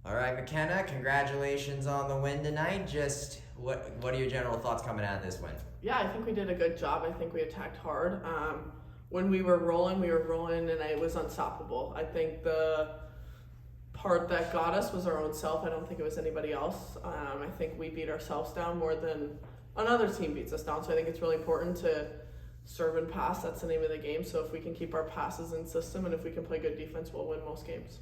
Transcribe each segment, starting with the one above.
All right, McKenna, congratulations on the win tonight. Just what are your general thoughts coming out of this win? Yeah, I think we did a good job. I think we attacked hard. When we were rolling, and it was unstoppable. I think the part that got us was our own self. I don't think it was anybody else. I think we beat ourselves down more than another team beats us down. So I think it's really important to serve and pass. That's the name of the game. So if we can keep our passes in system and if we can play good defense, we'll win most games.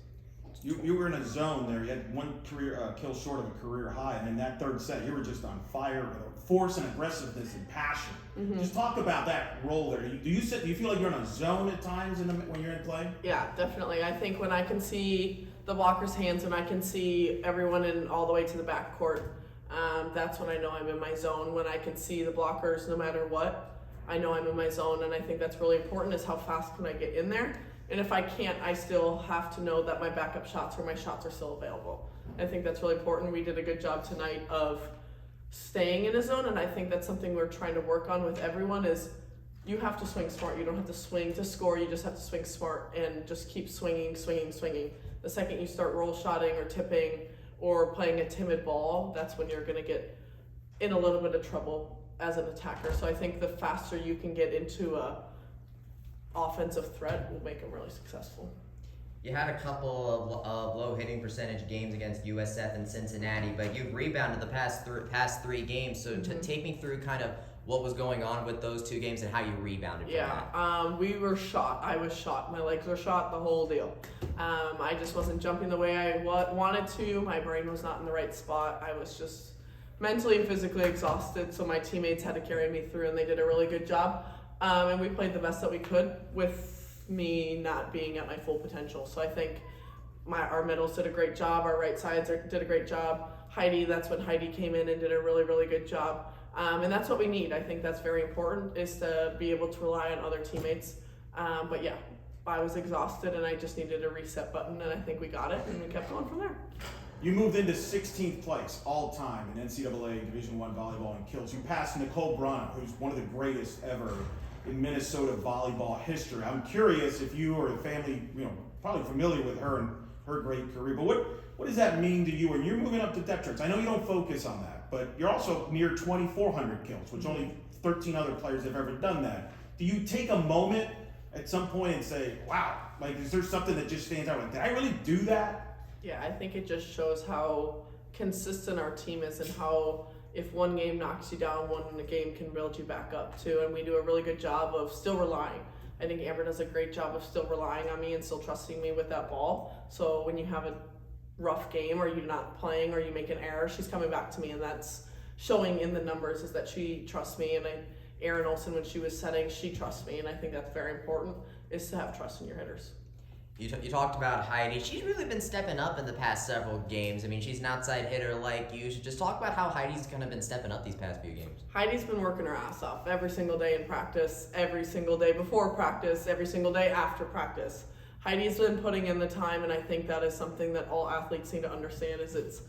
You were in a zone there. You had one career kill short of a career high, and in that third set, you were just on fire with force and aggressiveness and passion. Mm-hmm. Just talk about that role there. Do you feel like you're in a zone at times when you're in play? Yeah, definitely. I think when I can see the blockers' hands and I can see everyone in all the way to the back court, that's when I know I'm in my zone. When I can see the blockers, no matter what, I know I'm in my zone, and I think that's really important. Is how fast can I get in there? And if I can't, I still have to know that my backup shots or my shots are still available. I think that's really important. We did a good job tonight of staying in a zone, and I think that's something we're trying to work on with everyone is you have to swing smart. You don't have to swing to score. You just have to swing smart and just keep swinging. The second you start roll shotting or tipping or playing a timid ball, that's when you're going to get in a little bit of trouble as an attacker. So I think the faster you can get into a offensive threat will make them really successful. You had a couple of low hitting percentage games against USF and Cincinnati, but you've rebounded the past three games. So to take me through kind of what was going on with those two games and how you rebounded from that. We were shot. I was shot. My legs were shot, the whole deal. I just wasn't jumping the way I wanted to. My brain was not in the right spot. I was just mentally and physically exhausted, so my teammates had to carry me through, and they did a really good job. And we played the best that we could with me not being at my full potential. So I think our middles did a great job. Our right sides did a great job. That's when Heidi came in and did a really, really good job. And that's what we need. I think that's very important, is to be able to rely on other teammates. But yeah, I was exhausted and I just needed a reset button, and I think we got it, and we kept going from there. You moved into 16th place all time in NCAA Division I volleyball in kills. You passed Nicole Brunner, who's one of the greatest ever in Minnesota volleyball history. I'm curious if you or the family, probably familiar with her and her great career, but what does that mean to you when you're moving up to depth charts? I know you don't focus on that, but you're also near 2,400 kills, which only 13 other players have ever done that. Do you take a moment at some point and say, wow, like, is there something that just stands out? Like, did I really do that? Yeah, I think it just shows how consistent our team is and how if one game knocks you down, one in a game can build you back up too. And we do a really good job of still relying. I think Amber does a great job of still relying on me and still trusting me with that ball. So when you have a rough game or you're not playing or you make an error, she's coming back to me, and that's showing in the numbers is that she trusts me. And Erin Olsen, when she was setting, she trusts me, and I think that's very important, is to have trust in your hitters. You talked about Heidi. She's really been stepping up in the past several games. I mean, she's an outside hitter like you. Just talk about how Heidi's kind of been stepping up these past few games. Heidi's been working her ass off every single day in practice, every single day before practice, every single day after practice. Heidi's been putting in the time, and I think that is something that all athletes need to understand, is it's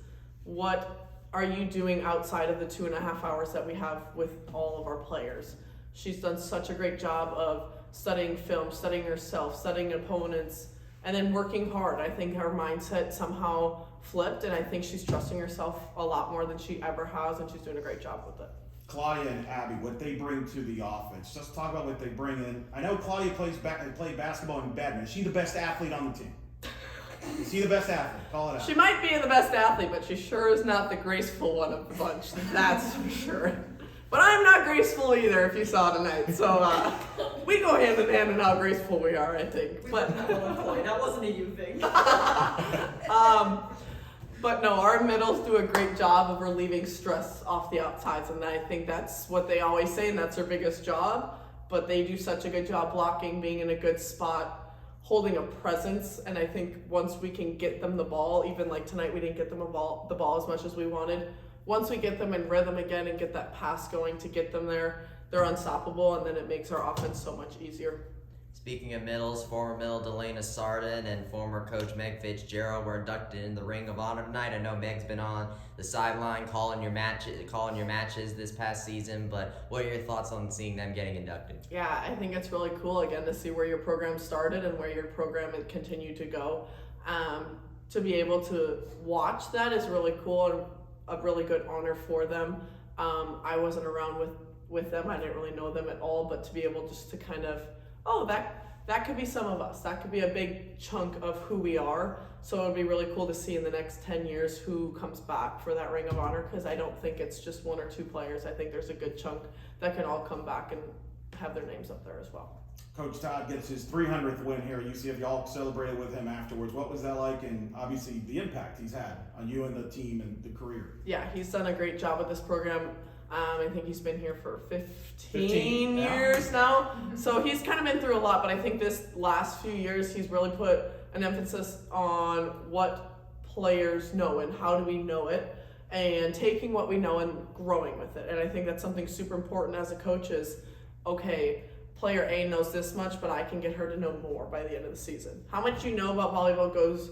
what are you doing outside of the 2.5 hours that we have with all of our players. She's done such a great job of studying film, studying herself, studying opponents, and then working hard. I think her mindset somehow flipped, and I think she's trusting herself a lot more than she ever has, and she's doing a great job with it. Claudia and Abby, what they bring to the offense. Just talk about what they bring in. I know Claudia played basketball and badminton. Is she the best athlete on the team? Is she the best athlete? Call it out. She might be the best athlete, but she sure is not the graceful one of the bunch. That's for sure. But I'm not graceful either, if you saw tonight. So we go hand in hand in how graceful we are, I think. But that wasn't a you thing. But no, our middles do a great job of relieving stress off the outsides, and I think that's what they always say, and that's their biggest job. But they do such a good job blocking, being in a good spot, holding a presence, and I think once we can get them the ball, even like tonight we didn't get them the ball as much as we wanted. Once we get them in rhythm again and get that pass going to get them there, they're unstoppable, and then it makes our offense so much easier. Speaking of middles, former middle Delana Sardin and former coach Meg Fitzgerald were inducted in the Ring of Honor tonight. I know Meg's been on the sideline calling your matches this past season, but what are your thoughts on seeing them getting inducted? Yeah, I think it's really cool, again, to see where your program started and where your program continued to go. to be able to watch that is really cool and a really good honor for them. I wasn't around with them. I didn't really know them at all, but to be able just to kind of, that could be some of us. That could be a big chunk of who we are. So it would be really cool to see in the next 10 years who comes back for that Ring of Honor, because I don't think it's just one or two players. I think there's a good chunk that can all come back and have their names up there as well. Coach Todd gets his 300th win here at UCF. Y'all celebrated with him afterwards. What was that like? And obviously the impact he's had on you and the team and the career. Yeah, he's done a great job with this program. I think he's been here for 15 yeah. years now. So he's kind of been through a lot, but I think this last few years he's really put an emphasis on what players know and how do we know it, and taking what we know and growing with it. And I think that's something super important as a coach is, okay, player A knows this much, but I can get her to know more by the end of the season. How much you know about volleyball goes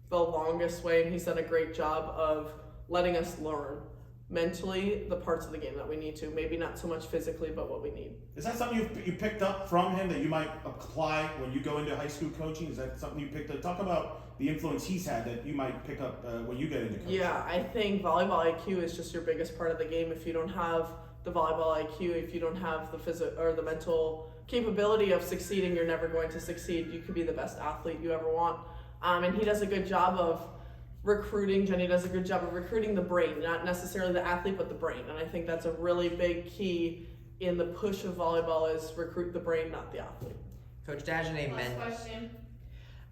the longest way, and he's done a great job of letting us learn mentally the parts of the game that we need to. Maybe not so much physically, but what we need. Is that something you picked up from him that you might apply when you go into high school coaching? Is that something you picked up? Talk about the influence he's had that you might pick up when you get into coaching. Yeah, I think volleyball IQ is just your biggest part of the game. If you don't have the volleyball IQ, if you don't have the physical or the mental capability of succeeding, you're never going to succeed. You could be the best athlete you ever want. And he does a good job of recruiting. Jenny does a good job of recruiting the brain, not necessarily the athlete, but the brain. And I think that's a really big key in the push of volleyball is recruit the brain, not the athlete. Coach Dagenet question.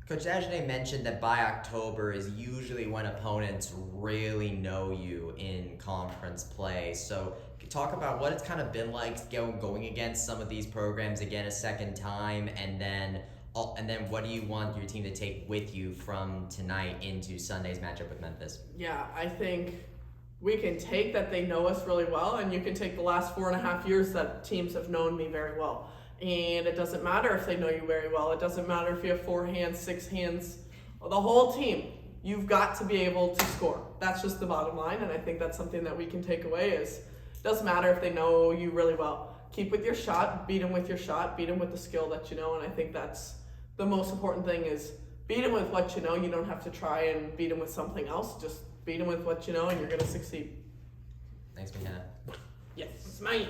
Coach Dagenet mentioned that by October is usually when opponents really know you in conference play. So talk about what it's kind of been like going against some of these programs again a second time, and then what do you want your team to take with you from tonight into Sunday's matchup with Memphis? Yeah, I think we can take that they know us really well, and you can take the last 4.5 years that teams have known me very well. And it doesn't matter if they know you very well. It doesn't matter if you have 4 hands, 6 hands, the whole team. You've got to be able to score. That's just the bottom line, and I think that's something that we can take away is it doesn't matter if they know you really well. Keep with your shot, beat them with your shot, beat them with the skill that you know, and I think that's the most important thing is beat them with what you know. You don't have to try and beat them with something else. Just beat them with what you know, and you're going to succeed. Thanks, McKenna. Yes, man.